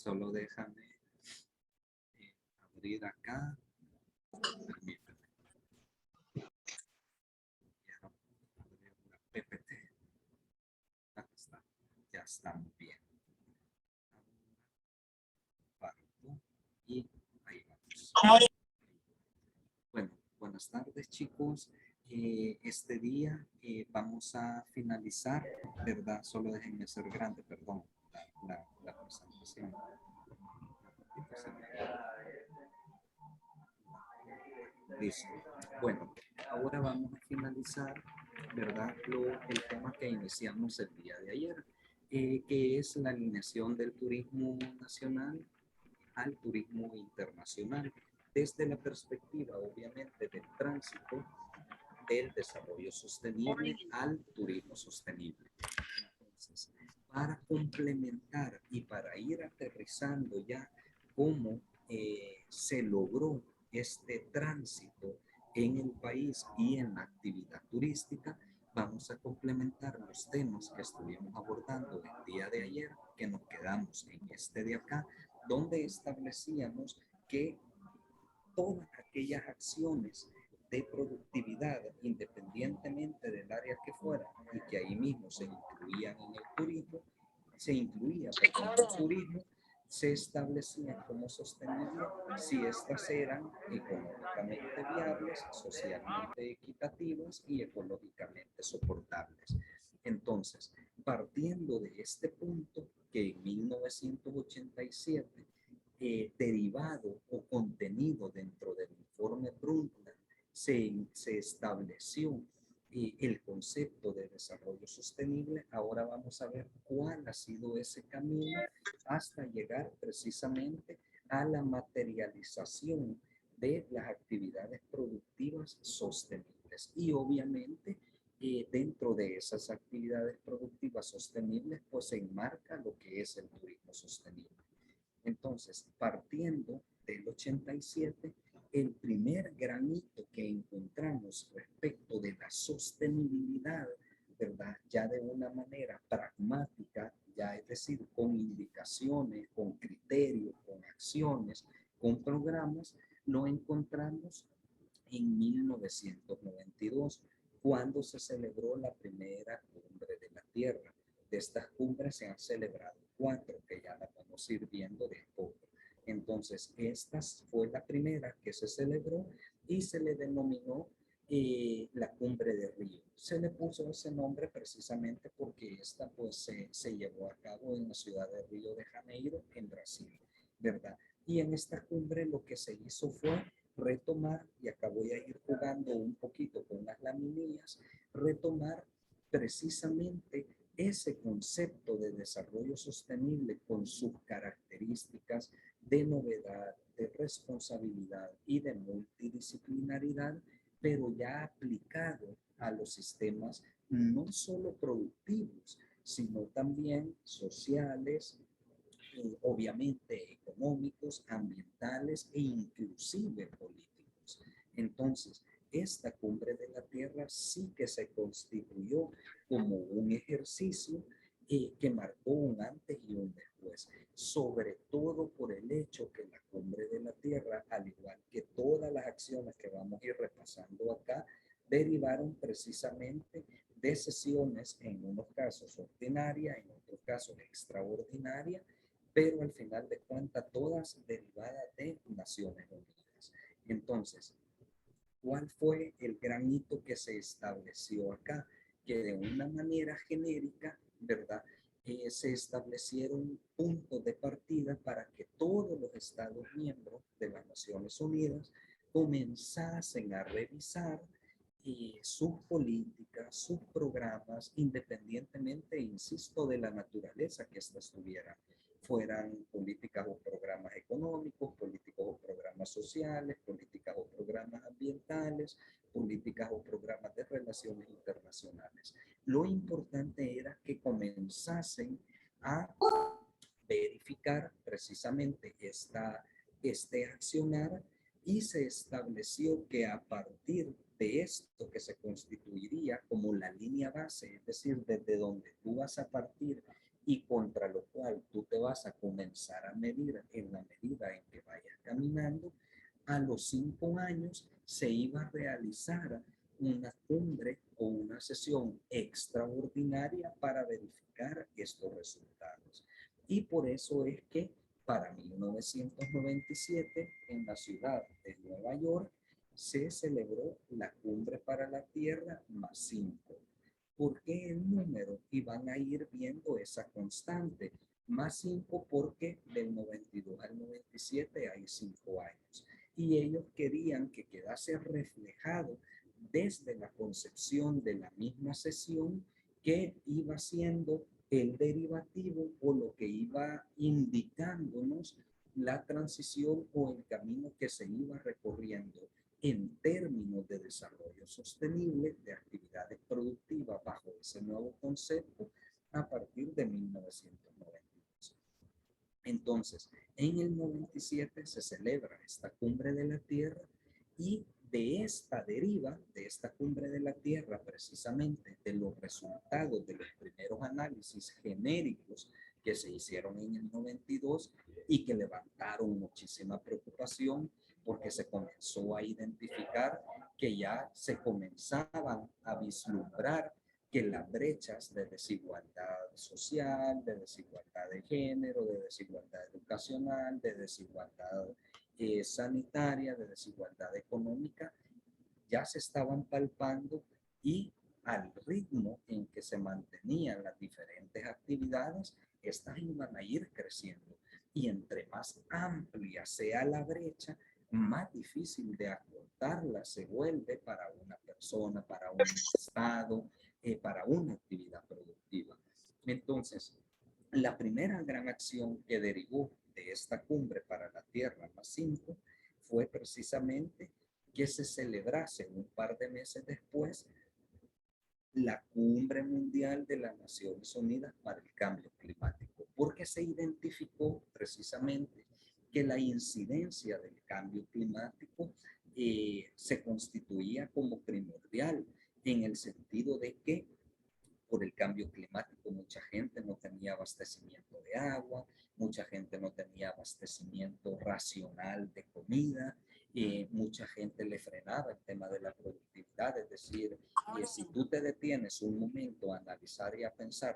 Solo déjame abrir acá. Permíteme. Una PPT. Acá está. Ya estamos bien. Parto y ahí vamos. Bueno, buenas tardes, chicos. Este día vamos a finalizar, ¿verdad? Solo déjenme ser grande, perdón, la presentación. Listo. Bueno, ahora vamos a finalizar, ¿verdad? El tema que iniciamos el día de ayer, que es la alineación del turismo nacional al turismo internacional, desde la perspectiva, obviamente, del tránsito del desarrollo sostenible al turismo sostenible. Entonces, para complementar y para ir aterrizando ya cómo se logró este tránsito en el país y en la actividad turística, vamos a complementar los temas que estuvimos abordando el día de ayer, que nos quedamos en este de acá, donde establecíamos que todas aquellas acciones de productividad, independientemente del área que fuera, y que ahí mismo se incluían en el turismo, en el turismo, se establecían como sostenibles si estas eran económicamente viables, socialmente equitativas y ecológicamente soportables. Entonces, partiendo de este punto, que en 1987 derivado o contenido dentro del informe Brundtland se estableció el concepto de desarrollo sostenible. Ahora vamos a ver cuál ha sido ese camino hasta llegar precisamente a la materialización de las actividades productivas sostenibles. Y obviamente dentro de esas actividades productivas sostenibles pues se enmarca lo que es el turismo sostenible. Entonces, partiendo del 87, el primer gran hito que encontramos respecto de la sostenibilidad, ¿verdad? Ya de una manera pragmática, ya es decir, con indicaciones, con criterios, con acciones, con programas, lo encontramos en 1992, cuando se celebró la primera cumbre de la Tierra. De estas cumbres se han celebrado 4, que ya las vamos a ir viendo de poco. Entonces, esta fue la primera que se celebró y se le denominó la Cumbre de Río. Se le puso ese nombre precisamente porque esta pues se llevó a cabo en la ciudad de Río de Janeiro, en Brasil, ¿verdad? Y en esta cumbre lo que se hizo fue retomar, y acá voy a ir jugando un poquito con las laminillas, retomar precisamente ese concepto de desarrollo sostenible con sus características de novedad, de responsabilidad y de multidisciplinaridad, pero ya aplicado a los sistemas no solo productivos, sino también sociales, obviamente económicos, ambientales e inclusive políticos. Entonces, esta cumbre de la Tierra sí que se constituyó como un ejercicio que marcó un antes y un después, sobre todo por el hecho que la cumbre de la Tierra, al igual que todas las acciones que vamos a ir repasando acá, derivaron precisamente de sesiones, en unos casos ordinarias, en otros casos extraordinarias, pero al final de cuentas todas derivadas de Naciones Unidas. Entonces, ¿cuál fue el gran hito que se estableció acá? Que de una manera genérica, ¿verdad? Se establecieron puntos de partida para que todos los Estados miembros de las Naciones Unidas comenzasen a revisar sus políticas, sus programas, independientemente, insisto, de la naturaleza que éstas tuvieran, fueran políticas o programas económicos, políticos o programas sociales, políticas o programas ambientales, políticas o programas de relaciones internacionales. Lo importante era que comenzasen a verificar precisamente este accionar, y se estableció que a partir de esto que se constituiría como la línea base, es decir, desde donde tú vas a partir y contra lo cual tú te vas a comenzar a medir en la medida en que vayas caminando, a los 5 años se iba a realizar una cumbre o una sesión extraordinaria para verificar estos resultados. Y por eso es que para 1997 en la ciudad de Nueva York se celebró la Cumbre para la Tierra +5. ¿Por qué el número? Y van a ir viendo esa constante. +5 porque del 92 al 97 hay 5 años. Y ellos querían que quedase reflejado desde la concepción de la misma sesión que iba siendo el derivativo o lo que iba indicándonos la transición o el camino que se iba recorriendo en términos de desarrollo sostenible de actividades productivas bajo ese nuevo concepto a partir de 1992. Entonces, en el 97 se celebra esta cumbre de la Tierra y de esta deriva, de esta cumbre de la Tierra, precisamente de los resultados de los primeros análisis genéricos que se hicieron en el 92 y que levantaron muchísima preocupación porque se comenzó a identificar que ya se comenzaban a vislumbrar que las brechas de desigualdad social, de desigualdad de género, de desigualdad educacional, de desigualdad sanitaria, de desigualdad económica, ya se estaban palpando y al ritmo en que se mantenían las diferentes actividades, estas iban a ir creciendo. Y entre más amplia sea la brecha, más difícil de acortarla se vuelve para una persona, para un estado, para una actividad productiva. Entonces, la primera gran acción que derivó de esta cumbre para la Tierra +5 fue precisamente que se celebrase un par de meses después la Cumbre Mundial de las Naciones Unidas para el Cambio Climático, porque se identificó precisamente que la incidencia del cambio climático se constituía como primordial en el sentido de que por el cambio climático mucha gente no tenía abastecimiento de agua, mucha gente no tenía abastecimiento racional de comida, mucha gente le frenaba el tema de la productividad, es decir, si tú te detienes un momento a analizar y a pensar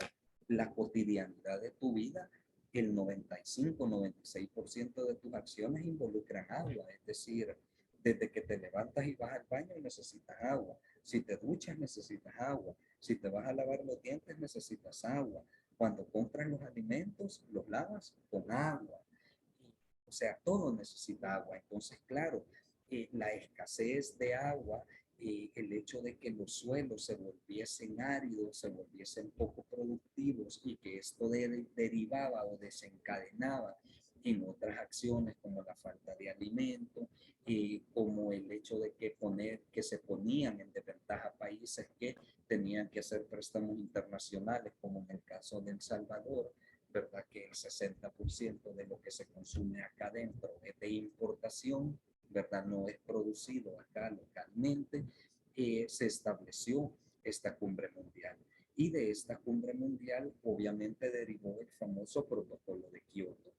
la cotidianidad de tu vida, el 95-96% de tus acciones involucran agua, es decir, desde que te levantas y vas al baño necesitas agua, si te duchas necesitas agua, si te vas a lavar los dientes necesitas agua, cuando compras los alimentos los lavas con agua, o sea, todo necesita agua. Entonces, claro, la escasez de agua, el hecho de que los suelos se volviesen áridos, se volviesen poco productivos y que esto derivaba o desencadenaba en otras acciones como la falta de alimento, como el hecho de que se ponían en desventaja países que tenían que hacer préstamos internacionales, como en el caso de El Salvador, ¿verdad? Que el 60% de lo que se consume acá adentro es de importación, ¿verdad? No es producido acá localmente. Se estableció esta cumbre mundial. Y de esta cumbre mundial, obviamente, derivó el famoso protocolo de Kioto.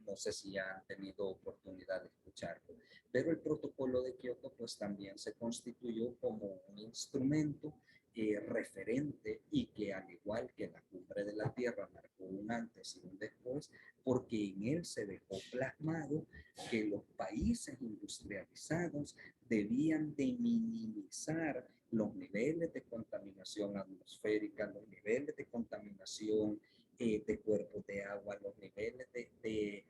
No sé si ya han tenido oportunidad de escucharlo, pero el protocolo de Kioto pues también se constituyó como un instrumento referente y que al igual que la cumbre de la Tierra marcó un antes y un después, porque en él se dejó plasmado que los países industrializados debían de minimizar los niveles de contaminación atmosférica, los niveles de contaminación de cuerpos de agua, los niveles de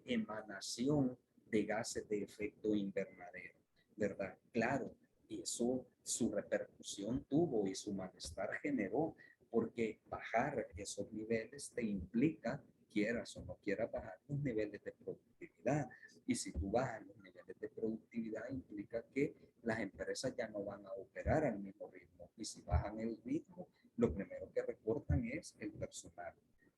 emanación de gases de efecto invernadero, ¿verdad? Claro, y eso su repercusión tuvo y su malestar generó, porque bajar esos niveles te implica, quieras o no quieras, bajar los niveles de productividad. Y si tú bajas los niveles de productividad, implica que las empresas ya no van a operar al mismo ritmo. Y si bajan el ritmo, lo primero que recortan es el personal,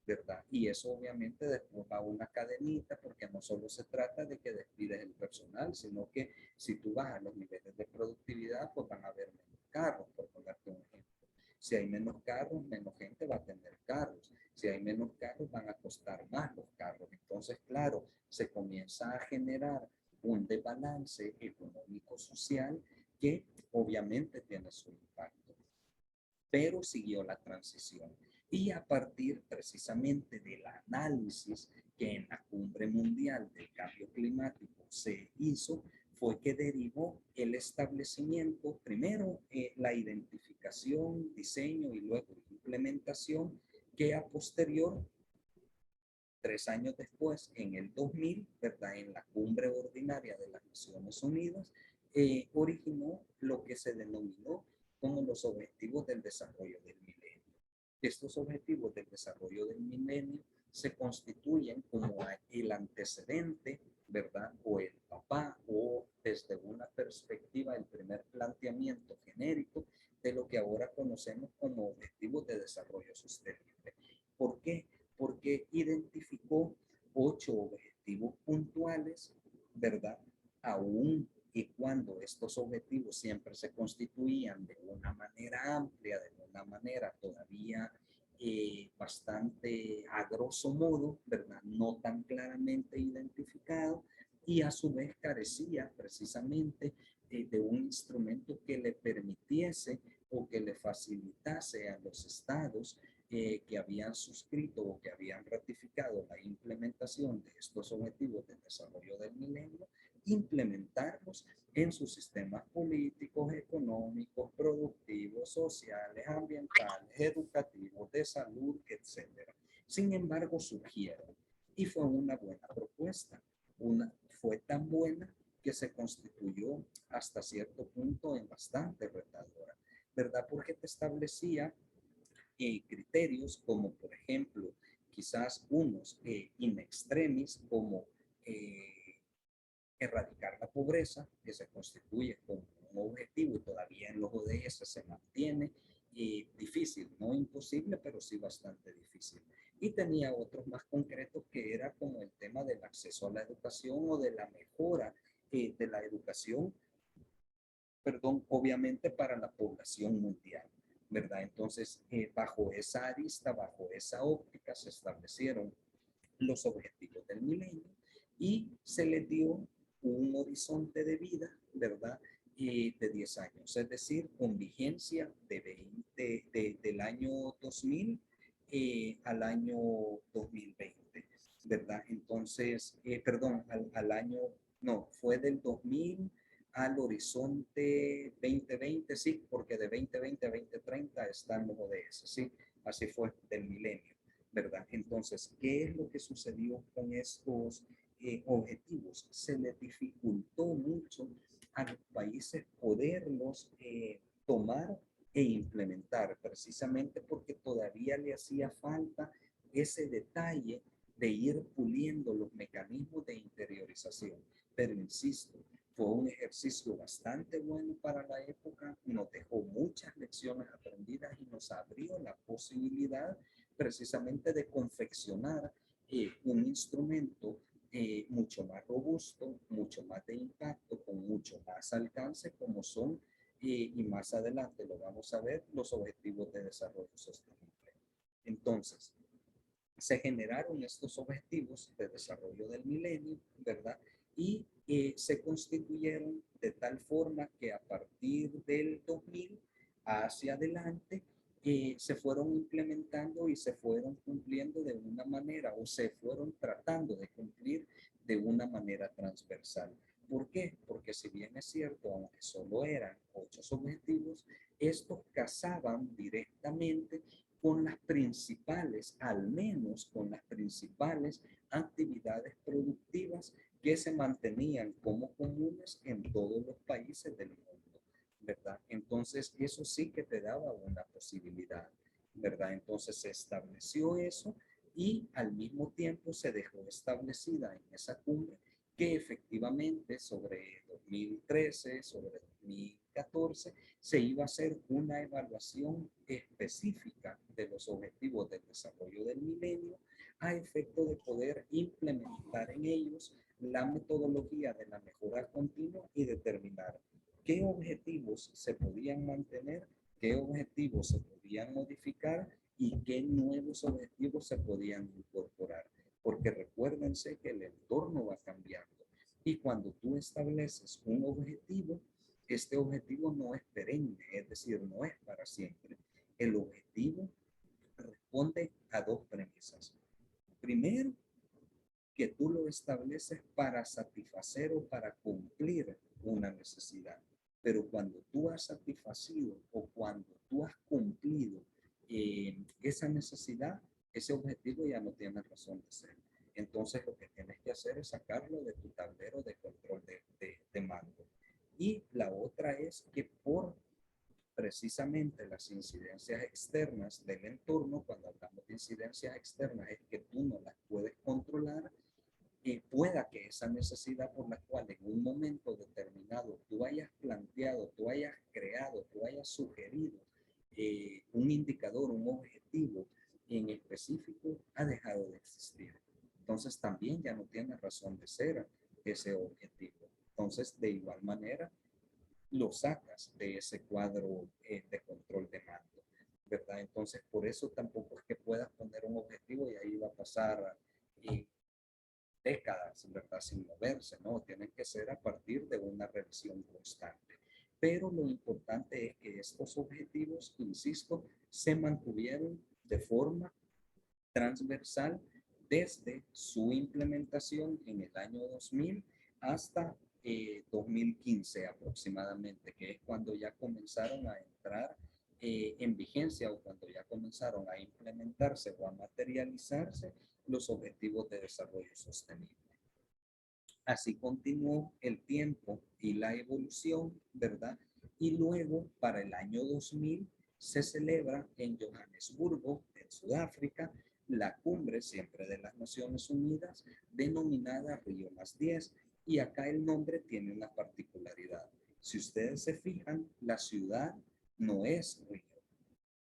¿verdad? Y eso obviamente después va a una cadenita porque no solo se trata de que despides el personal, sino que si tú bajas los niveles de productividad, pues van a haber menos carros, por ponerte un ejemplo. Si hay menos carros, menos gente va a tener carros. costar más los carros. Entonces, claro, se comienza a generar un desbalance económico-social que obviamente tiene su impacto, pero siguió la transición. Y a partir precisamente del análisis que en la cumbre mundial del cambio climático se hizo, fue que derivó el establecimiento, primero la identificación, diseño y luego implementación, que a posterior, 3 años después, en el 2000, ¿verdad? En la cumbre ordinaria de las Naciones Unidas, originó lo que se denominó como los objetivos del desarrollo del milenio. Estos objetivos del desarrollo del milenio se constituyen como el antecedente, ¿verdad? O el papá, o desde una perspectiva, el primer planteamiento genérico de lo que ahora conocemos como objetivos de desarrollo sostenible. ¿Por qué? Porque identificó 8 objetivos puntuales, ¿verdad? Aún y cuando estos objetivos siempre se constituían de una manera amplia, de una manera todavía bastante a grosso modo, ¿verdad? No tan claramente identificado, y a su vez carecía precisamente de un instrumento que le permitiese o que le facilitase a los estados que habían suscrito o que habían ratificado la implementación de estos objetivos de desarrollo del milenio, implementarlos en sus sistemas políticos, económicos, productivos, sociales, ambientales, educativos, de salud, etcétera. Sin embargo, surgieron y fue una buena propuesta. Fue tan buena que se constituyó hasta cierto punto en bastante retadora, ¿verdad? Porque te establecía criterios como, por ejemplo, quizás unos in extremis, como erradicar la pobreza, que se constituye como un objetivo y todavía en los ODS se mantiene, difícil, no imposible, pero sí bastante difícil. Y tenía otros más concretos que era como el tema del acceso a la educación o de la mejora de la educación, perdón, obviamente para la población mundial, ¿verdad? Entonces, bajo esa arista, bajo esa óptica, se establecieron los objetivos del milenio y se les dio un horizonte de vida, ¿verdad? De 10 años, es decir, con vigencia del año 2000 al año 2020, ¿verdad? Entonces, perdón, al año, no, fue del 2000 al horizonte 2020, sí, porque de 2020 a 2030 están los ODS, sí, así fue del milenio, ¿verdad? Entonces, ¿qué es lo que sucedió con estos objetivos? Se les dificultó mucho a los países poderlos tomar e implementar, precisamente porque todavía le hacía falta ese detalle de ir puliendo los mecanismos de interiorización. Pero insisto, fue un ejercicio bastante bueno para la época, nos dejó muchas lecciones aprendidas y nos abrió la posibilidad precisamente de confeccionar un instrumento mucho más robusto, mucho más de impacto, con mucho más alcance, como son, y más adelante lo vamos a ver, los objetivos de desarrollo sostenible. Entonces, se generaron estos objetivos de desarrollo del milenio, ¿verdad? Y se constituyeron de tal forma que a partir del 2000 hacia adelante se fueron implementando y se fueron cumpliendo de una manera, o se fueron tratando de cumplir de una manera transversal. ¿Por qué? Porque si bien es cierto, aunque solo eran 8 objetivos, estos casaban directamente con las principales, al menos con las principales actividades productivas que se mantenían como comunes en todos los países del mundo, ¿verdad? Entonces, eso sí que te daba una posibilidad, ¿verdad? Entonces se estableció eso y al mismo tiempo se dejó establecida en esa cumbre que efectivamente sobre 2013, sobre 2014, se iba a hacer una evaluación específica de los objetivos del desarrollo del milenio a efecto de poder implementar en ellos la metodología de la mejora continua y determinar qué objetivos se podían mantener, qué objetivos se podían modificar y qué nuevos objetivos se podían incorporar. Porque recuérdense que el entorno va cambiando y cuando tú estableces un objetivo, este objetivo no es perenne, es decir, no es para siempre. El objetivo responde a dos premisas. Primero, que tú lo estableces para satisfacer o para cumplir una necesidad. Pero cuando tú has satisfacido o cuando tú has cumplido esa necesidad, ese objetivo ya no tiene razón de ser. Entonces lo que tienes que hacer es sacarlo de tu tablero de control de mando. Y la otra es que por precisamente las incidencias externas del entorno, cuando hablamos de incidencias externas, es que tú no las puedes controlar y pueda que esa necesidad por la cual en un momento determinado tú hayas planteado, tú hayas creado, tú hayas sugerido un indicador, un objetivo en específico, ha dejado de existir. Entonces también ya no tiene razón de ser ese objetivo. Entonces, de igual manera, lo sacas de ese cuadro de control de mando, ¿verdad? Entonces, por eso tampoco es que puedas poner un objetivo y ahí va a pasar eh, décadas, ¿verdad? Sin moverse, ¿no? Tienen que ser a partir de una revisión constante. Pero lo importante es que estos objetivos, insisto, se mantuvieron de forma transversal desde su implementación en el año 2000 hasta 2015 aproximadamente, que es cuando ya comenzaron a entrar en vigencia o cuando ya comenzaron a implementarse o a materializarse los objetivos de desarrollo sostenible. Así continuó el tiempo y la evolución, ¿verdad? Y luego, para el año 2000, se celebra en Johannesburgo, en Sudáfrica, la cumbre siempre de las Naciones Unidas, denominada Río más 10. Y acá el nombre tiene una particularidad. Si ustedes se fijan, la ciudad no es Río.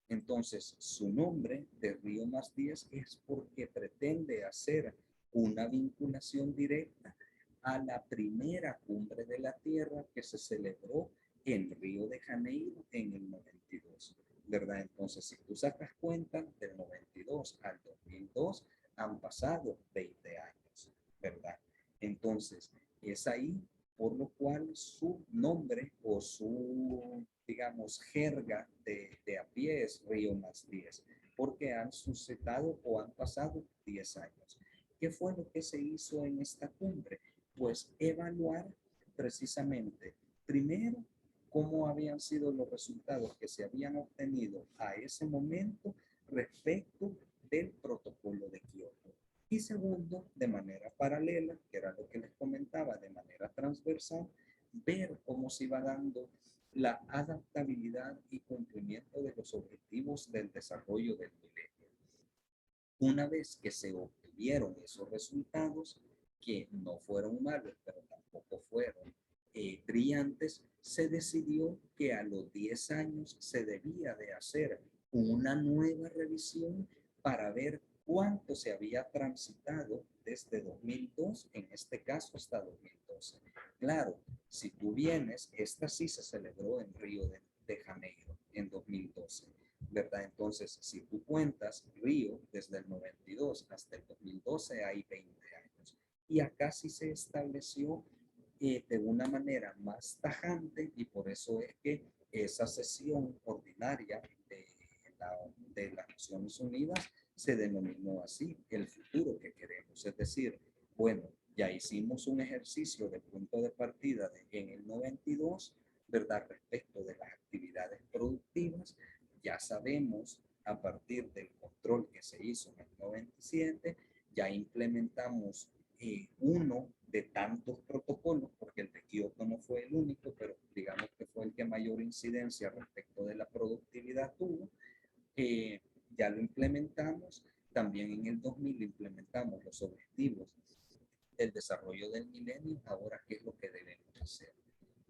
Entonces, su nombre de Río más 10 es porque pretende hacer una vinculación directa a la primera cumbre de la Tierra que se celebró en Río de Janeiro en el 92, ¿verdad? Entonces, si tú sacas cuenta, del 92 al 2002 han pasado 20 años, ¿verdad? Entonces, es ahí por lo cual su nombre o su, digamos, jerga de a pie es Río más 10, porque han suscitado o han pasado 10 años. ¿Qué fue lo que se hizo en esta cumbre? Pues evaluar precisamente, primero, cómo habían sido los resultados que se habían obtenido a ese momento respecto del protocolo de Kioto. Y segundo, de manera paralela, que era lo que les comentaba, de manera transversal, ver cómo se iba dando la adaptabilidad y cumplimiento de los objetivos del desarrollo del milenio. Una vez que se obtuvieron esos resultados, que no fueron malos, pero tampoco fueron brillantes, se decidió que a los 10 años se debía de hacer una nueva revisión para ver cuánto se había transitado desde 2002, en este caso hasta 2012. Claro, si tú vienes, esta sí se celebró en Río de Janeiro en 2012. ¿Verdad? Entonces, si tú cuentas Río desde el 92 hasta el 2012, hay 20 años. Y acá sí se estableció de una manera más tajante y por eso es que esa sesión ordinaria de las Naciones Unidas se denominó así, el futuro que queremos. Es decir, bueno, ya hicimos un ejercicio de punto de partida en el 92, ¿verdad? Respecto de las actividades productivas, ya sabemos a partir del control que se hizo en el 97, ya implementamos uno de tantos protocolos, porque el de Kioto no fue el único, pero digamos que fue el que mayor incidencia respecto de la productividad tuvo. Ya lo implementamos, también en el 2000 implementamos los objetivos del desarrollo del milenio, ahora qué es lo que debemos hacer.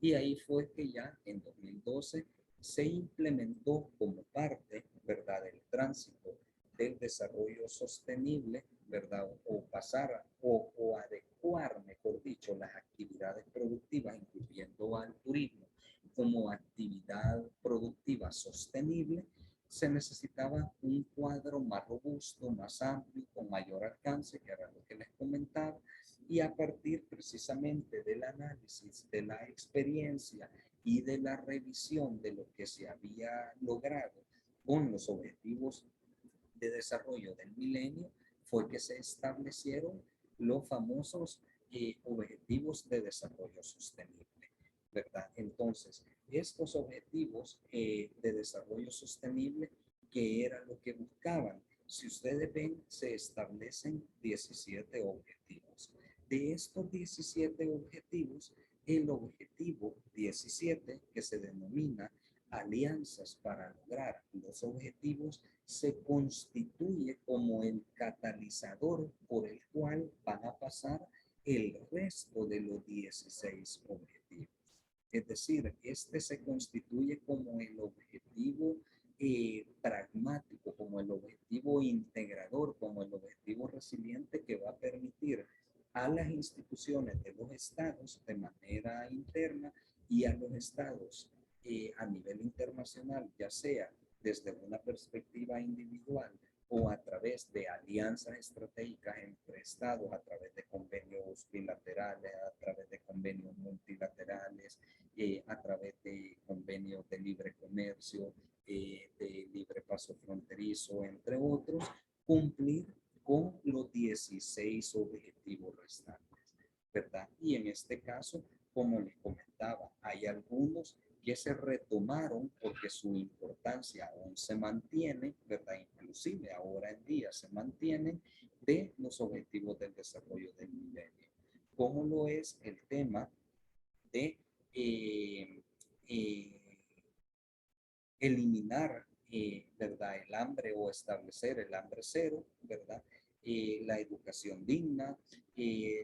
Y ahí fue que ya en 2012 se implementó como parte, ¿verdad?, del tránsito del desarrollo sostenible, ¿verdad?, o pasar o adecuar, mejor dicho, las actividades productivas, incluyendo al turismo, como actividad productiva sostenible, se necesitaba un cuadro más robusto, más amplio, con mayor alcance, que era lo que les comentaba, y a partir precisamente del análisis, de la experiencia y de la revisión de lo que se había logrado con los objetivos de desarrollo del milenio, fue que se establecieron los famosos objetivos de desarrollo sostenible, ¿verdad? Entonces, estos objetivos de desarrollo sostenible, ¿qué era lo que buscaban? Si ustedes ven, se establecen 17 objetivos. De estos 17 objetivos, el objetivo 17, que se denomina alianzas para lograr los objetivos, se constituye como el catalizador por el cual van a pasar el resto de los 16 objetivos. Es decir, este se constituye como el objetivo pragmático, como el objetivo integrador, como el objetivo resiliente que va a permitir a las instituciones de los estados de manera interna y a los estados a nivel internacional, ya sea desde una perspectiva individual o a través de alianzas estratégicas entre estados, a través de convenios bilaterales, a través de convenios multilaterales, a través de convenios de libre comercio, de libre paso fronterizo, entre otros, cumplir con los 16 objetivos restantes, ¿verdad? Y en este caso, como les comentaba, hay algunos que se retomaron porque su importancia aún se mantiene, ¿verdad? Inclusive ahora en día se mantienen de los objetivos del desarrollo del milenio, como lo es el tema de eh, eh, eliminar, ¿verdad? El hambre o establecer el hambre cero, ¿verdad? La educación digna,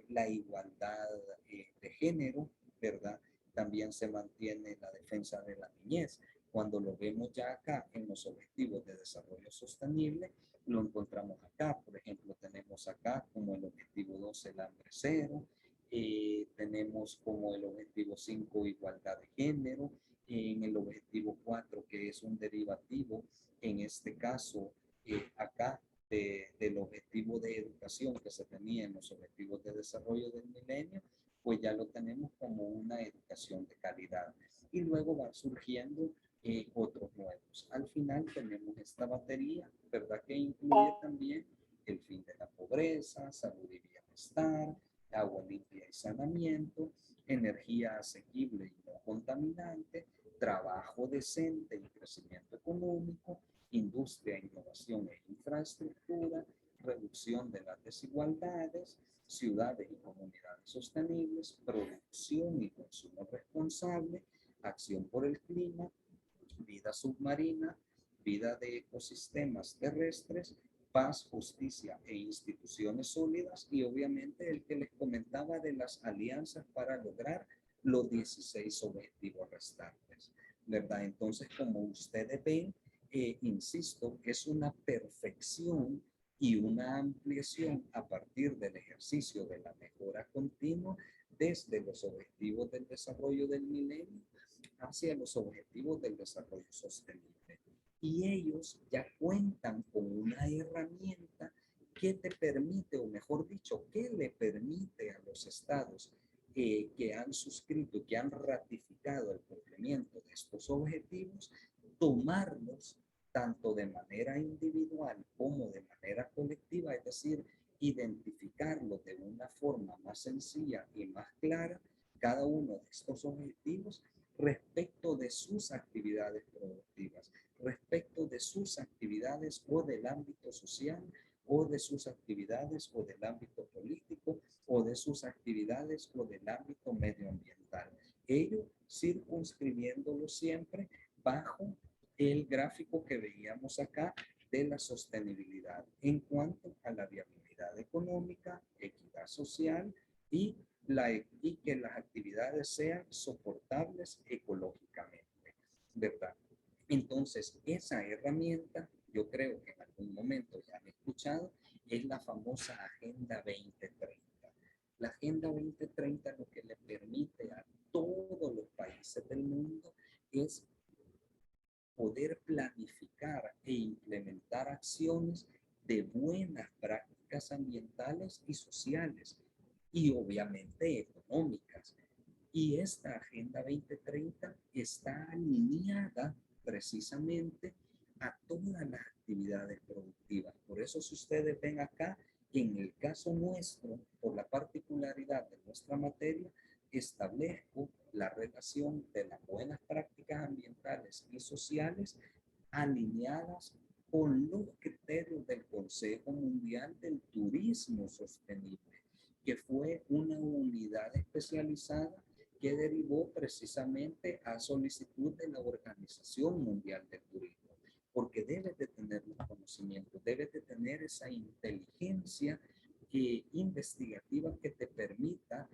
la igualdad de género, ¿verdad? También se mantiene la defensa de la niñez. Cuando lo vemos ya acá en los objetivos de desarrollo sostenible, lo encontramos acá. Por ejemplo, tenemos acá como el objetivo 2 el hambre cero, tenemos como el objetivo 5 igualdad de género, en el objetivo 4 que es un derivativo, en este caso, acá, del objetivo de educación que se tenía en los objetivos de desarrollo del milenio, pues ya lo tenemos como una educación de calidad. Y luego van surgiendo otros nuevos. Al final tenemos esta batería, ¿verdad? Que incluye también el fin de la pobreza, salud y bienestar, agua limpia y saneamiento, energía asequible y no contaminante, trabajo decente y crecimiento económico, industria, innovación e infraestructura, reducción de las desigualdades, ciudades y comunidades sostenibles, producción y consumo responsable, acción por el clima, vida submarina, vida de ecosistemas terrestres, paz, justicia e instituciones sólidas, y obviamente el que les comentaba de las alianzas para lograr los 16 objetivos restantes, ¿verdad? Entonces, como ustedes ven, insisto, es una perfección y una ampliación a partir del ejercicio de la mejora continua desde los objetivos del desarrollo del milenio hacia los objetivos del desarrollo sostenible. Y ellos ya cuentan con una herramienta que te permite, o mejor dicho, que le permite a los estados que han suscrito, que han ratificado el cumplimiento de estos objetivos, tomarlos tanto de manera individual como de manera colectiva, es decir, identificarlos de una forma más sencilla y más clara, cada uno de estos objetivos respecto de sus actividades productivas, respecto de sus actividades o del ámbito social, o de sus actividades o del ámbito político, o de sus actividades o del ámbito medioambiental. Ello circunscribiéndolo siempre bajo el gráfico que veíamos acá de la sostenibilidad en cuanto a la viabilidad económica, equidad social y y que las actividades sean soportables ecológicamente, ¿verdad? Entonces, esa herramienta, yo creo que en algún momento ya han escuchado, es la famosa Agenda 2030. La Agenda 2030 lo que le permite a todos los países del mundo es poder planificar e implementar acciones de buenas prácticas ambientales y sociales y obviamente económicas. Y esta Agenda 2030 está alineada precisamente a todas las actividades productivas. Por eso si ustedes ven acá, en el caso nuestro, por la particularidad de nuestra materia, establezco la relación de las buenas prácticas ambientales y sociales alineadas con los criterios del Consejo Mundial del Turismo Sostenible, que fue una unidad especializada que derivó precisamente a solicitud de la Organización Mundial del Turismo, porque debes de tener los conocimientos, debes de tener esa inteligencia investigativa que te permita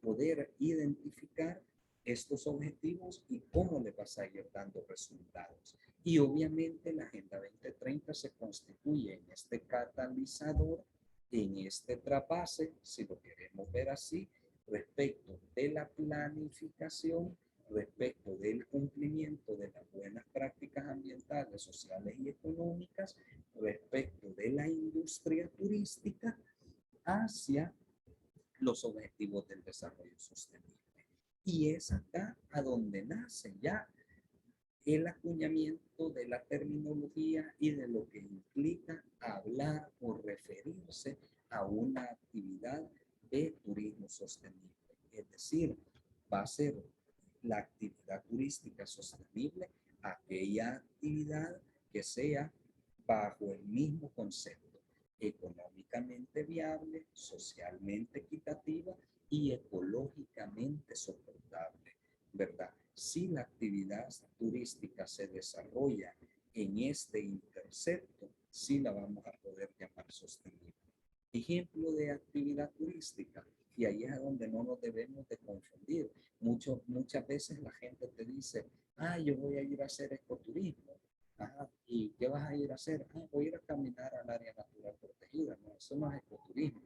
poder identificar estos objetivos y cómo le vas a ir dando resultados. Y obviamente la Agenda 2030 se constituye en este catalizador, en este trapase, si lo queremos ver así, respecto de la planificación, respecto del cumplimiento de las buenas prácticas ambientales, sociales y económicas, respecto de la industria turística hacia los objetivos del desarrollo sostenible. Y es acá a donde nace ya el acuñamiento de la terminología y de lo que implica hablar o referirse a una actividad de turismo sostenible. Es decir, va a ser la actividad turística sostenible aquella actividad que sea bajo el mismo concepto, económicamente viable, socialmente equitativa y ecológicamente soportable, ¿verdad? Si la actividad turística se desarrolla en este intercepto, sí la vamos a poder llamar sostenible. Ejemplo de actividad turística, y ahí es donde no nos debemos de confundir. Muchas veces la gente te dice, yo voy a ir a hacer ecoturismo. Ajá, ¿y qué vas a ir a hacer? Voy a ir a caminar al área natural protegida. No, eso no es ecoturismo.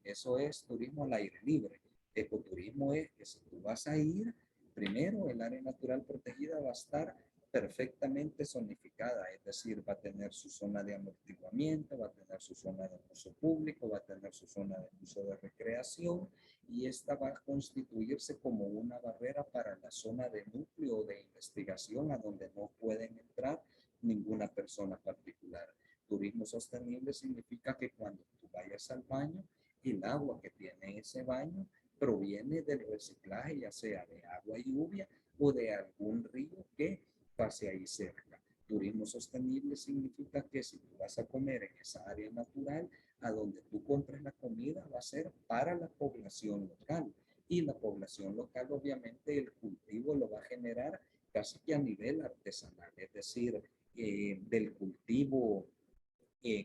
Eso es turismo al aire libre. Ecoturismo es que si tú vas a ir, primero el área natural protegida va a estar perfectamente zonificada, es decir, va a tener su zona de amortiguamiento, va a tener su zona de uso público, va a tener su zona de uso de recreación y esta va a constituirse como una barrera para la zona de núcleo de investigación a donde no pueden entrar ninguna persona particular. Turismo sostenible significa que cuando tú vayas al baño, el agua que tiene ese baño proviene del reciclaje, ya sea de agua y lluvia o de algún río que pase ahí cerca. Turismo sostenible significa que si tú vas a comer en esa área natural, a donde tú compres la comida va a ser para la población local. Y la población local, obviamente, el cultivo lo va a generar casi que a nivel artesanal, es decir, del cultivo,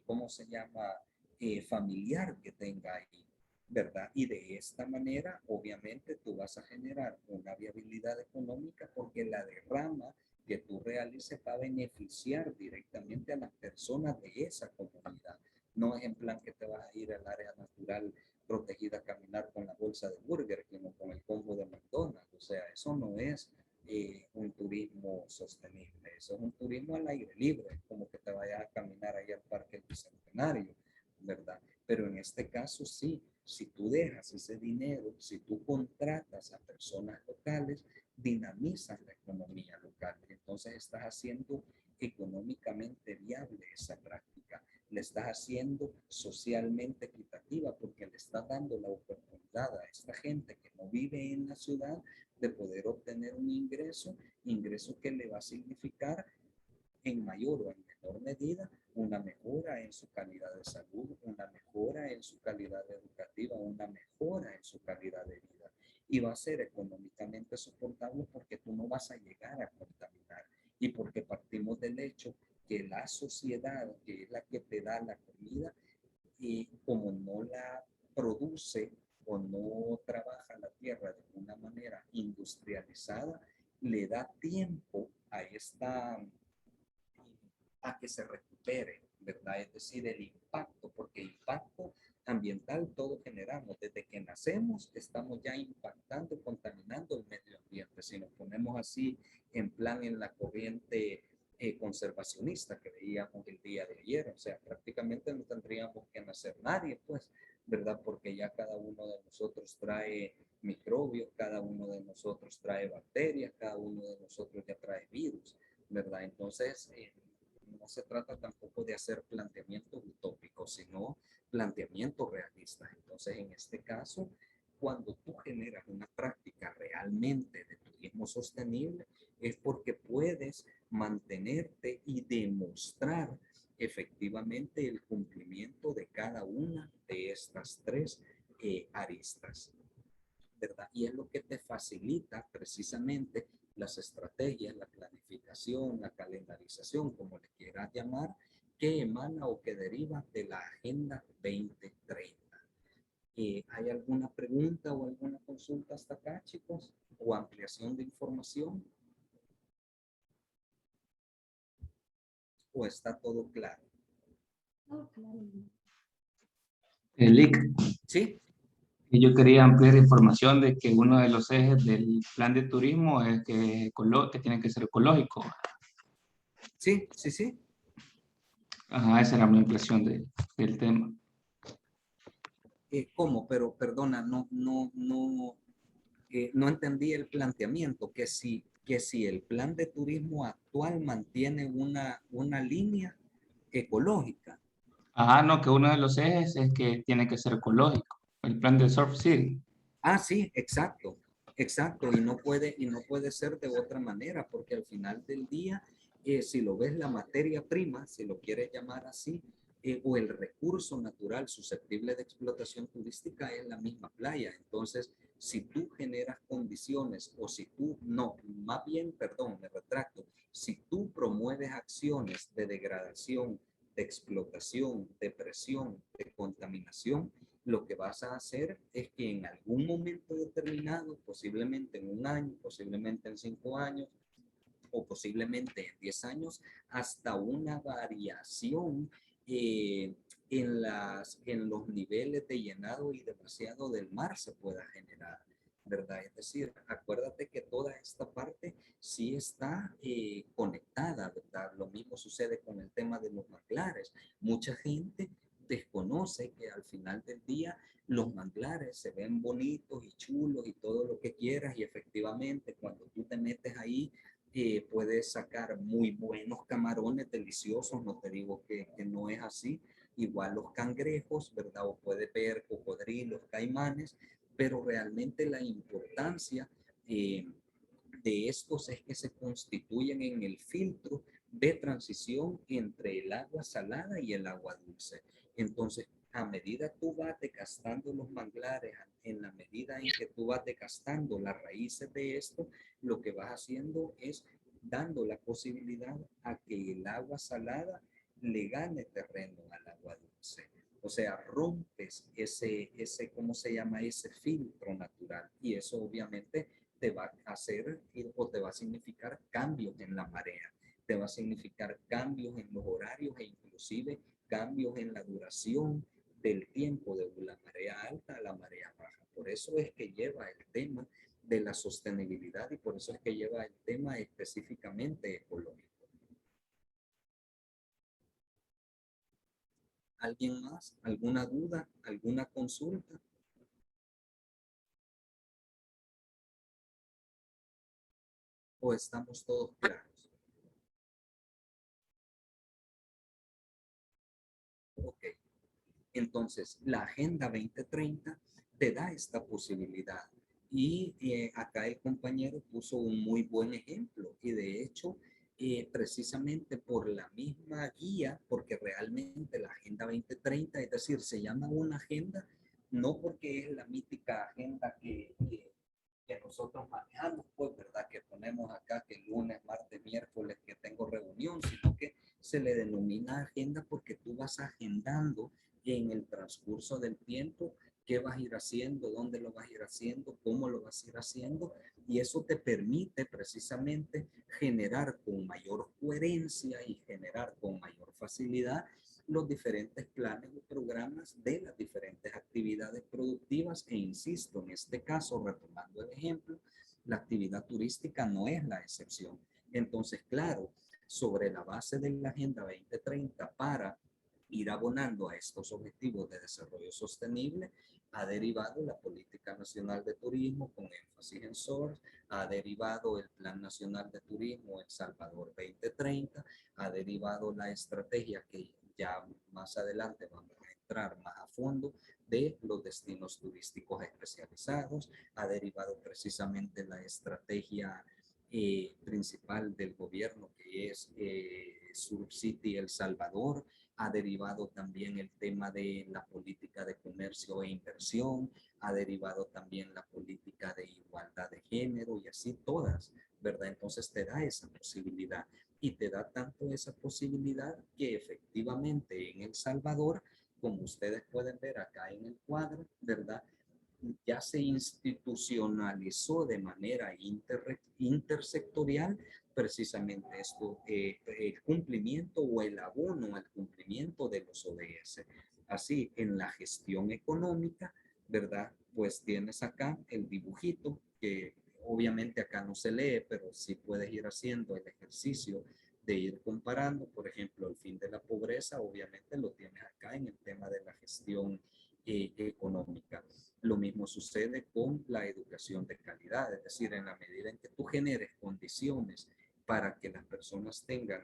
¿cómo se llama? Familiar que tenga ahí, ¿verdad? Y de esta manera, obviamente, tú vas a generar una viabilidad económica porque la derrama que tú realices va a beneficiar directamente a las personas de esa comunidad. No es en plan que te vas a ir al área natural protegida a caminar con la bolsa de burger, sino con el combo de McDonald's. O sea, eso no es un turismo sostenible. Eso es un turismo al aire libre, como que te vayas a caminar ahí al Parque Bicentenario, ¿verdad? Pero en este caso sí, si tú dejas ese dinero, si tú contratas a personas locales, dinamizas la economía local. Entonces estás haciendo económicamente viable esa práctica. Le estás haciendo socialmente equitativa porque le estás dando la oportunidad a esta gente que no vive en la ciudad de poder obtener un ingreso que le va a significar en mayor o en menor medida una mejora en su calidad de salud, una mejora en su calidad educativa, una mejora en su calidad de vida. Y va a ser económicamente soportable porque tú no vas a llegar a contaminar y porque partimos del hecho que la sociedad, que es la que te da la comida, y como no la produce o no trabaja la tierra de una manera industrializada, le da tiempo a que se recupere, ¿verdad? Es decir, el impacto, porque impacto ambiental todo generamos. Desde que nacemos estamos ya impactando, contaminando el medio ambiente. Si nos ponemos así en plan en la corriente conservacionista que veíamos el día de ayer. O sea, prácticamente no tendríamos que nacer nadie, pues, ¿verdad? Porque ya cada uno de nosotros trae microbios, cada uno de nosotros trae bacterias, cada uno de nosotros ya trae virus, ¿verdad? Entonces, no se trata tampoco de hacer planteamientos utópicos, sino planteamientos realistas. Entonces, en este caso, cuando tú generas una práctica realmente de turismo sostenible, es porque puedes mantenerte y demostrar efectivamente el cumplimiento de cada una de estas tres aristas, ¿verdad? Y es lo que te facilita precisamente las estrategias, la planificación, la calendarización, como le quieras llamar, que emana o que deriva de la Agenda 2030. ¿Hay alguna pregunta o alguna consulta hasta acá, chicos? ¿O ampliación de información? ¿O está todo claro? Lick, ¿Sí? y yo quería ampliar información de que uno de los ejes del plan de turismo es que tiene que ser ecológico. Sí, sí, sí. Ajá, esa era mi impresión del tema. ¿Cómo? Pero perdona, no entendí el planteamiento, que si el plan de turismo actual mantiene una línea ecológica. Ajá, no, que uno de los ejes es que tiene que ser ecológico. El plan de Surf City. Ah, sí, exacto, exacto, y no puede ser de otra manera, porque al final del día, si lo ves la materia prima, si lo quieres llamar así, o el recurso natural susceptible de explotación turística es la misma playa. Entonces, si tú generas condiciones o si tú, no, más bien, perdón, me retracto, si tú promueves acciones de degradación, de explotación, de presión, de contaminación, lo que vas a hacer es que en algún momento determinado, posiblemente en un año, posiblemente en 5 años o posiblemente en 10 años, hasta una variación eh, en los niveles de llenado y de vaciado del mar se pueda generar, ¿verdad? Es decir, acuérdate que toda esta parte sí está conectada, ¿verdad? Lo mismo sucede con el tema de los manglares. Mucha gente desconoce que al final del día los manglares se ven bonitos y chulos y todo lo que quieras y efectivamente cuando tú te metes ahí puedes sacar muy buenos camarones deliciosos, no te digo que no es así, igual los cangrejos, ¿verdad? O puedes ver cocodrilos, caimanes, pero realmente la importancia de estos es que se constituyen en el filtro de transición entre el agua salada y el agua dulce. Entonces, a medida tú vas desgastando los manglares, en la medida en que tú vas desgastando las raíces de esto, lo que vas haciendo es dando la posibilidad a que el agua salada le gane terreno al agua dulce. O sea, rompes ¿cómo se llama? Ese filtro natural. Y eso obviamente te va a hacer o te va a significar cambios en la marea, te va a significar cambios en los horarios e inclusive cambios en la duración del tiempo de la marea alta a la marea baja. Por eso es que lleva el tema de la sostenibilidad y por eso es que lleva el tema específicamente ecológico. ¿Alguien más? ¿Alguna duda? ¿Alguna consulta? ¿O estamos todos claros? Ok. Entonces, la Agenda 2030 te da esta posibilidad. Y acá el compañero puso un muy buen ejemplo. Y de hecho, precisamente por la misma guía, porque realmente la Agenda 2030, es decir, se llama una agenda, no porque es la mítica agenda que nosotros manejamos, pues, ¿verdad? Que ponemos acá que lunes, martes, miércoles, que tengo reunión, sino que se le denomina agenda porque tú vas agendando en el transcurso del tiempo qué vas a ir haciendo, dónde lo vas a ir haciendo, cómo lo vas a ir haciendo, y eso te permite precisamente generar con mayor coherencia y generar con mayor facilidad los diferentes planes y programas de las diferentes actividades productivas e insisto, en este caso, retomando el ejemplo, la actividad turística no es la excepción. Entonces, claro, sobre la base de la Agenda 2030 para ir abonando a estos objetivos de desarrollo sostenible, ha derivado la Política Nacional de Turismo con énfasis en SORS, ha derivado el Plan Nacional de Turismo El Salvador 2030, ha derivado la estrategia que ya más adelante vamos a entrar más a fondo de los destinos turísticos especializados, ha derivado precisamente la estrategia principal del gobierno que es Sur City El Salvador, ha derivado también el tema de la política de comercio e inversión, ha derivado también la política de igualdad de género y así todas, ¿verdad? Entonces te da esa posibilidad y te da tanto esa posibilidad que efectivamente en El Salvador, como ustedes pueden ver acá en el cuadro, ¿verdad? Ya se institucionalizó de manera intersectorial precisamente esto, el cumplimiento o el abono al cumplimiento de los ODS. Así, en la gestión económica, ¿verdad? Pues tienes acá el dibujito que obviamente acá no se lee, pero sí puedes ir haciendo el ejercicio de ir comparando. Por ejemplo, el fin de la pobreza, obviamente lo tienes acá en el tema de la gestión económica. Lo mismo sucede con la educación de calidad, es decir, en la medida en que tú generes condiciones para que las personas tengan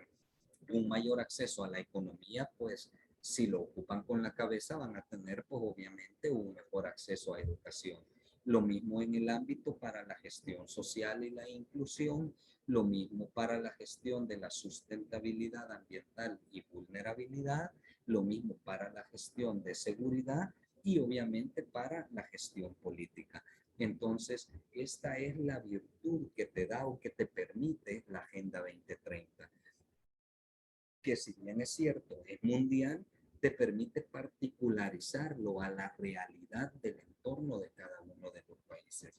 un mayor acceso a la economía, pues si lo ocupan con la cabeza van a tener pues obviamente un mejor acceso a educación. Lo mismo en el ámbito para la gestión social y la inclusión, lo mismo para la gestión de la sustentabilidad ambiental y vulnerabilidad, lo mismo para la gestión de seguridad y obviamente para la gestión política. Entonces, esta es la virtud que te da o que te permite la Agenda 2030, que si bien es cierto, es mundial, te permite particularizarlo a la realidad del entorno de cada uno de los países.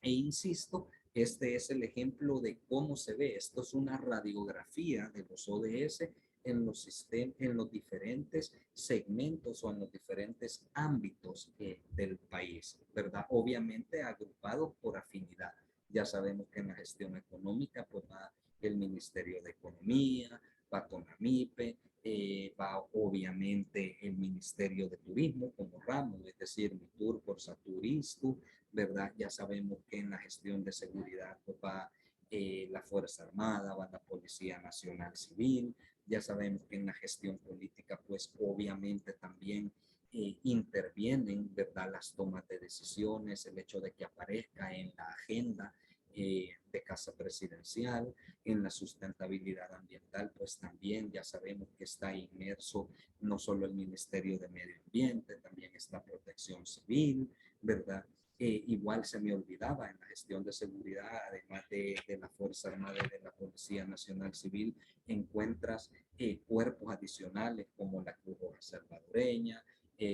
E insisto, este es el ejemplo de cómo se ve. Esto es una radiografía de los ODS en los diferentes segmentos o en los diferentes ámbitos del país, ¿verdad? Obviamente agrupados por afinidad. Ya sabemos que en la gestión económica pues va el Ministerio de Economía, va CONAMIPE, va obviamente el Ministerio de Turismo como ramo, es decir, Mitur, Turistu, ¿verdad? Ya sabemos que en la gestión de seguridad pues va la Fuerza Armada, va la Policía Nacional Civil, ya sabemos que en la gestión política pues obviamente también intervienen, ¿verdad? Las tomas de decisiones, el hecho de que aparezca en la agenda de Casa Presidencial, en la sustentabilidad ambiental, pues también ya sabemos que está inmerso no solo el Ministerio de Medio Ambiente, también está Protección Civil, ¿verdad? Igual se me olvidaba en la gestión de seguridad, además de la Fuerza Armada y de la Policía Nacional Civil, encuentras cuerpos adicionales como la Cruz Roja Salvadoreña,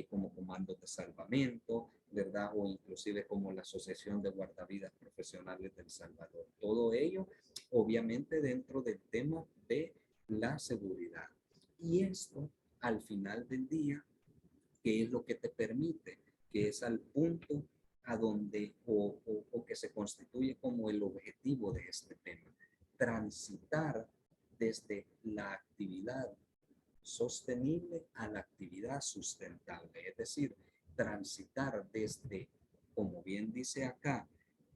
como comandos de salvamento, ¿verdad? O inclusive como la Asociación de Guardavidas Profesionales del Salvador. Todo ello, obviamente, dentro del tema de la seguridad. Y esto, al final del día, ¿qué es lo que te permite? Que es al punto a donde, o que se constituye como el objetivo de este tema, transitar desde la actividad sostenible a la actividad sustentable, es decir, transitar desde, como bien dice acá,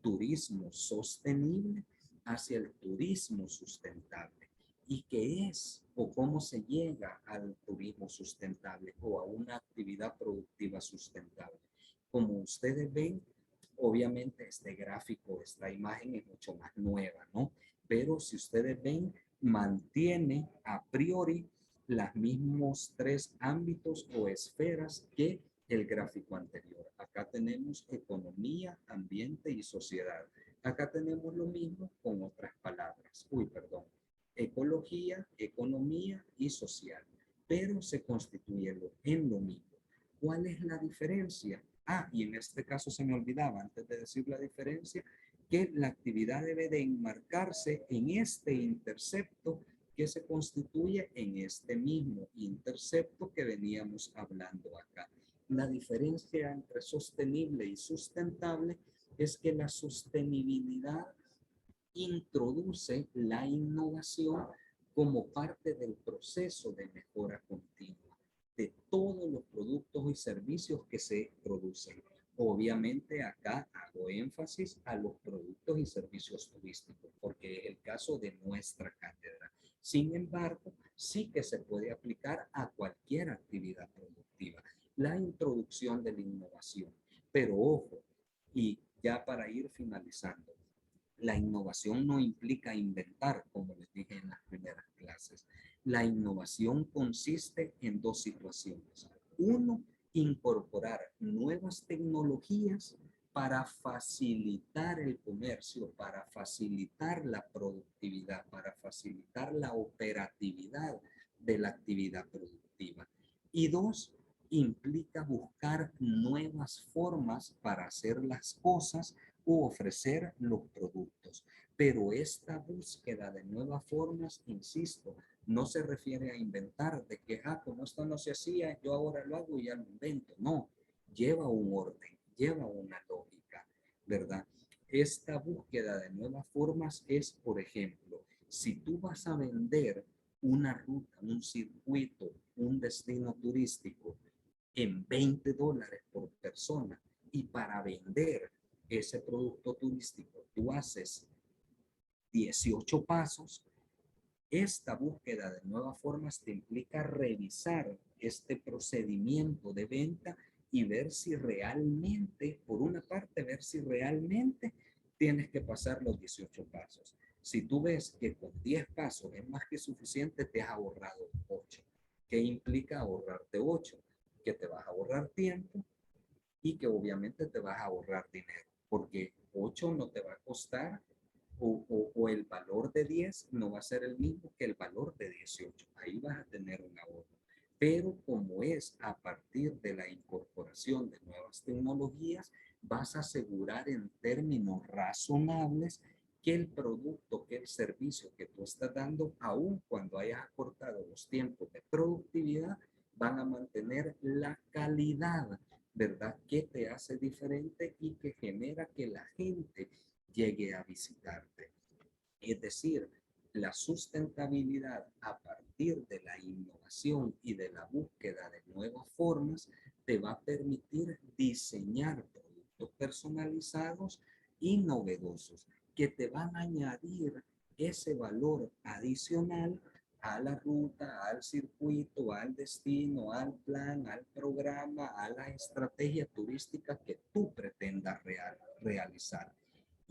turismo sostenible hacia el turismo sustentable. ¿Y qué es o cómo se llega al turismo sustentable o a una actividad productiva sustentable? Como ustedes ven, obviamente este gráfico, esta imagen es mucho más nueva, ¿no? Pero si ustedes ven, mantiene a priori los mismos tres ámbitos o esferas que el gráfico anterior. Acá tenemos economía, ambiente y sociedad. Acá tenemos lo mismo con otras palabras. Perdón. Ecología, economía y social. Pero se constituye en lo mismo. ¿Cuál es la diferencia? Y en este caso se me olvidaba, antes de decir la diferencia, que la actividad debe de enmarcarse en este intercepto que se constituye en este mismo intercepto que veníamos hablando acá. La diferencia entre sostenible y sustentable es que la sostenibilidad introduce la innovación como parte del proceso de mejora continua de todos los productos y servicios que se producen. Obviamente acá hago énfasis a los productos y servicios turísticos, porque es el caso de nuestra cátedra. Sin embargo, sí que se puede aplicar a cualquier actividad productiva. La introducción de la innovación. Pero ojo, y ya para ir finalizando, la innovación no implica inventar, como les dije en las primeras clases. La innovación consiste en dos situaciones. Uno, incorporar nuevas tecnologías para facilitar el comercio, para facilitar la productividad, para facilitar la operatividad de la actividad productiva. Y dos, implica buscar nuevas formas para hacer las cosas o ofrecer los productos. Pero esta búsqueda de nuevas formas, insisto, no se refiere a inventar de que, como esto no se hacía, yo ahora lo hago y ya lo invento. No, lleva un orden, lleva una lógica, ¿verdad? Esta búsqueda de nuevas formas es, por ejemplo, si tú vas a vender una ruta, un circuito, un destino turístico en $20 por persona y para vender ese producto turístico tú haces 18 pasos, esta búsqueda de nuevas formas te implica revisar este procedimiento de venta y ver si realmente, por una parte, ver si realmente tienes que pasar los 18 pasos. Si tú ves que con 10 pasos es más que suficiente, te has ahorrado 8. ¿Qué implica ahorrarte 8? Que te vas a ahorrar tiempo y que obviamente te vas a ahorrar dinero, porque 8 no te va a costar o el valor de 10 no va a ser el mismo que el valor de 18. Ahí vas a tener un ahorro. Pero como es a partir de la incorporación de nuevas tecnologías, vas a asegurar en términos razonables que el producto, que el servicio que tú estás dando, aun cuando hayas acortado los tiempos de productividad, van a mantener la calidad, ¿verdad? Que te hace diferente y que genera que la gente llegue a visitarte. Es decir, la sustentabilidad a partir de la innovación y de la búsqueda de nuevas formas te va a permitir diseñar productos personalizados y novedosos que te van a añadir ese valor adicional a la ruta, al circuito, al destino, al plan, al programa, a la estrategia turística que tú pretendas realizar.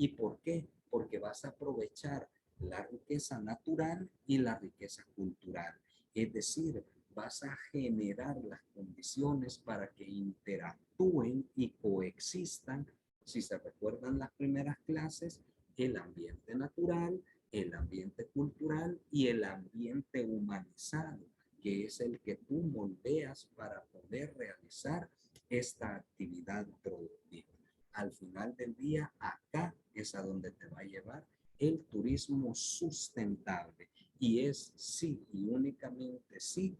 ¿Y por qué? Porque vas a aprovechar la riqueza natural y la riqueza cultural. Es decir, vas a generar las condiciones para que interactúen y coexistan, si se recuerdan las primeras clases, el ambiente natural, el ambiente cultural y el ambiente humanizado, que es el que tú moldeas para poder realizar esta actividad productiva. Al final del día, acá es a donde te va a llevar el turismo sustentable. Y es sí y únicamente sí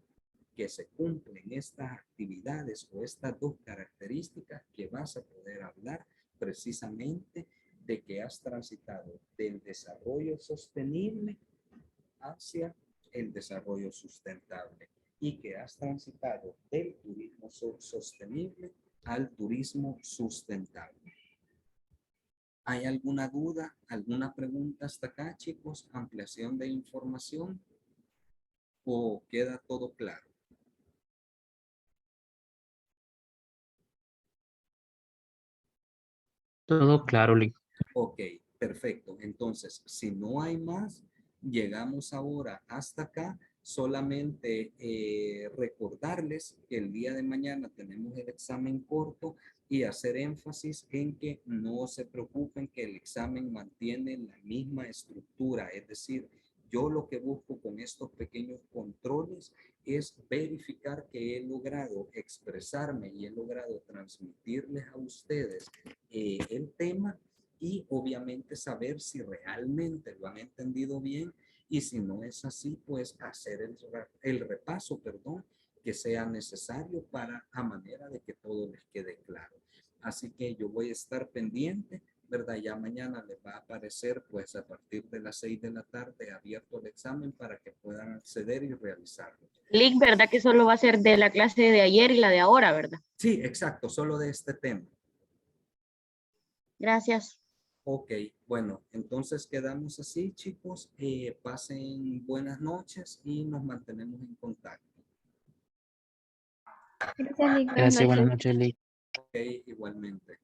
que se cumplen estas actividades o estas dos características que vas a poder hablar precisamente de que has transitado del desarrollo sostenible hacia el desarrollo sustentable y que has transitado del turismo sostenible al turismo sustentable. ¿Hay alguna duda, alguna pregunta hasta acá, chicos? ¿Ampliación de información o queda todo claro? Todo claro, Lee. Ok, perfecto. Entonces, si no hay más, llegamos ahora hasta acá. Solamente recordarles que el día de mañana tenemos el examen corto y hacer énfasis en que no se preocupen que el examen mantiene la misma estructura. Es decir, yo lo que busco con estos pequeños controles es verificar que he logrado expresarme y he logrado transmitirles a ustedes el tema y obviamente saber si realmente lo han entendido bien y si no es así, pues hacer el repaso, perdón, que sea necesario para a manera de que todo les quede claro. Así que yo voy a estar pendiente ¿verdad? Ya mañana les va a aparecer, pues a partir de las 6 de la tarde, abierto el examen para que puedan acceder y realizarlo. Link, ¿verdad que solo va a ser de la clase de ayer y la de ahora, verdad? Sí, exacto, solo de este tema. Gracias. Ok, bueno, entonces quedamos así, chicos. Pasen buenas noches y nos mantenemos en contacto. Gracias, Lick. Buenas Gracias, buenas noches. noches, Lick. Ok, igualmente.